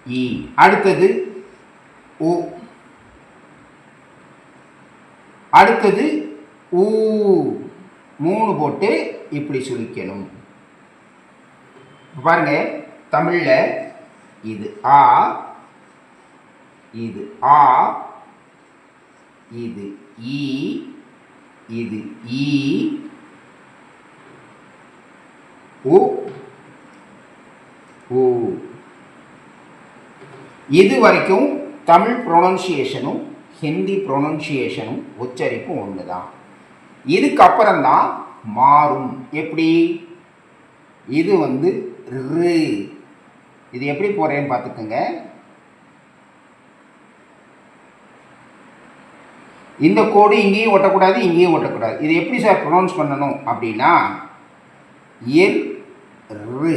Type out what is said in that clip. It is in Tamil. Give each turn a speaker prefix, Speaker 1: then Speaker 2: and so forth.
Speaker 1: இ. அடுத்தது உ. அடுத்தது ஊ. 3 போட்டு இப்படி சுழிக்கணும். பாருங்க, தமிழ்ல இது ஆ, இது ஆ, இது ஈ, இது ஈ, உ, ஊ. இது வரைக்கும் தமிழ் ப்ரொனன்சியேஷனும் ஹிந்தி ப்ரொனன்சியேஷனும் உச்சரிப்பும் ஒன்று தான். இதுக்கப்புறம் தான் மாறும். எப்படி? இது ரு. இது எப்படி போறேன்னு பார்த்துக்கோங்க. இந்த கோடு இங்கேயும் ஒட்டக்கூடாது, இங்கேயும் ஒட்டக்கூடாது. இது எப்படி சார் ப்ரொனவுன்ஸ் பண்ணணும் அப்படின்னா, ரு.